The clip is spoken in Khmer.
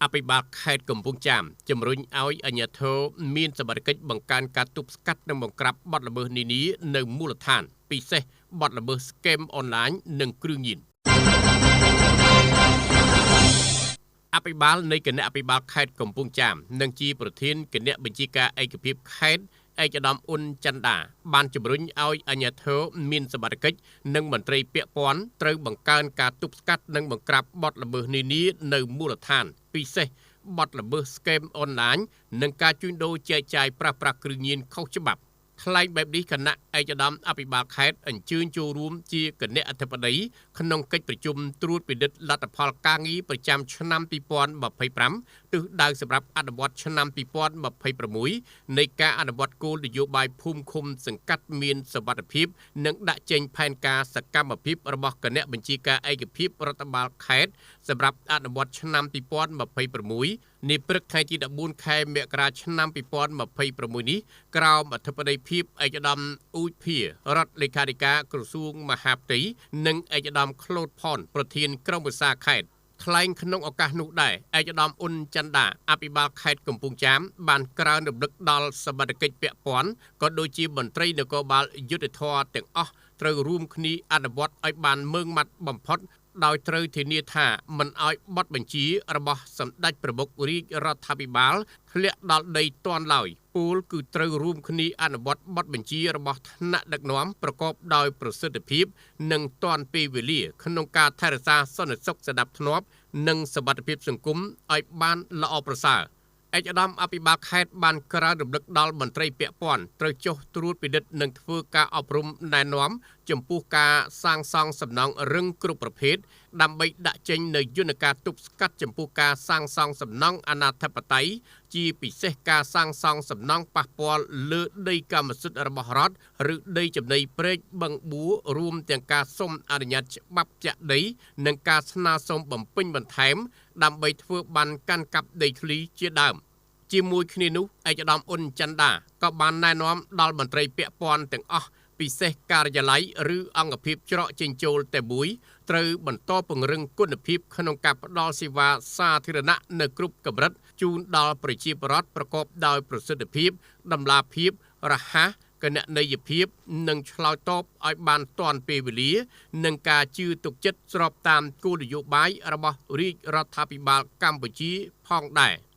អភិបាលខេត្តកំពង់ចាមជំរុញឲ្យអាជ្ញាធរមានសមត្ថកិច្ចបង្កើនការទប់ស្កាត់និងបង្ក្រាបបទល្មើសនានានៅមូលដ្ឋានពិសេសបទល្មើសស្កេមអនឡាញនិងគ្រឿងញៀនអភិបាលនៃគណៈអភិបាលខេត្តកំពង់ចាមនិងជាប្រធានគណៈបញ្ជាការឯកភាពខេត្តឯកឧត្តមអ៊ុនច័ន្ទដាបានជំរុញឲ្យអាជ្ញាធរមានសមត្ថកិច្ចនិងមន្ត្រីពាក់ព័ន្ធត្រូវបង្កើនការទប់ស្កាត់និងបង្ក្រាបបទល្មើសនានានៅមូលដ្ឋានពិសេសបទល្មើសស្កេមអនឡាញនិងការជួញដូរចែកចាយប្រាស់ប្រាស់គ្រឿងញៀនខុសច្បាប់ថ្លែងបែបនេះគណៈឯកឧត្តមអភិបាលខេត្តអញ្ជើញចូលរួមជាគណៈអធិបតីក្នុងកិច្ចប្រជុំត្រួតពិនិត្យលទ្ធផលការងារប្រចាំឆ្នាំ2025ទិសដៅសម្រាប់អនុវត្តឆ្នាំ2026នៃការអនុវត្តគោលនយោបាយភូមិឃុំសង្កាត់មានសុវត្ថិភាពនិងដាក់ចេញផែនការសកម្មភាពរបស់គណៈបញ្ជាការឯកភាពរដ្ឋបាលខេត្តសម្រាប់អនុវត្តឆ្នាំ2026នាព្រឹកថ្ងៃទី14ខែមករាឆ្នាំ2026នេះក្រោមអធិបតីភាពឯកឧត្តមអ៊ូចភារដ្ឋលេខាធិការក្រសួងមហាផ្ទៃនិងឯកឧត្តមក្លូតផនប្រធានក្រុមប្រឹក្សាខេត្តថ្លែងក្នុងឱកាសនោះដែរឯកឧត្តមអ៊ុនច័ន្ទដាអភិបាលខេត្តកំពង់ចាមបានក្រើនរំលឹកដល់សមត្ថកិច្ចពាក់ព័ន្ធក៏ដូចជាមន្ត្រីនគរបាលយុត្តិធម៌ទាំងអស់ត្រូវរួមគ្នាអនុវត្តឲ្យបានម៉ឺងម៉ាត់បំផុតដោយត្រូវធានាថាមិនឲ្យបទបញ្ជារបស់សម្ដេចប្រមុខរាជរដ្ឋាភិបាលធ្លាក់ដល់ដីទាន់ឡើយពលគឺត្រូវរួមគ្នាអនុវត្តបទបញ្ជារបស់ថ្នាក់ដឹកនាំប្រកបដោយប្រសិទ្ធភាពនិងទាន់ពេលវេលាក្នុងការថែរក្សាសន្តិសុខសណ្ដាប់ធ្នាប់និងសុវត្ថិភាពសង្គមឲ្យបានល្អប្រសើរឯកឧត្តមអភិបាលខេត្តបានក្រើនរំលឹកដល់មន្ត្រីពាក់ព័ន្ធត្រូវចុះត្រួតពិនិត្យនិងធ្វើការអប់រំណែនាំចំពោះការសាងសង់សំណង់រឹងគ្រប់ប្រភេទដើម្បីដាក់ចេញនូវយន្តការទប់ស្កាត់ចំពោះការសាងសង់សំណង់អនាធិបតេយ្យជាពិសេសការសាងសង់សំណង់ប៉ះពាល់លើដីកម្មសិទ្ធិរបស់រដ្ឋឬដីចំណីព្រែកបឹងបួររួមទាំងការសុំអនុញ្ញាតច្បាប់ចាក់ដីនិងការស្នើសុំបំពេញបន្ថែមដើម្បីធ្វើបានកាន់កាប់ដីធ្លីជាដើមជាមួយគ្នានោះឯកឧត្តមអ៊ុនច័ន្ទដាក៏បានណែនាំដល់មន្ត្រីពាក់ព័ន្ធទាំងអស់ពិសេសការិយាល័យឬអង្គភាពច្រកចេញចូលតែមួយត្រូវបន្តពង្រឹងគុណភាពក្នុងការផ្តល់សេវាសាធារណៈនៅគ្រប់កម្រិតជូនដល់ប្រជាពលរដ្ឋប្រកបដោយប្រសិទ្ធភាពតម្លាភាពរហ័សគណនេយ្យភាពនិងឆ្លើយតបឲ្យបានទាន់ពេលវេលានិងការជឿទុកចិត្តស្របតាមគោលនយោបាយរបស់រាជរដ្ឋាភិបាលកម្ពុជាផងដែរ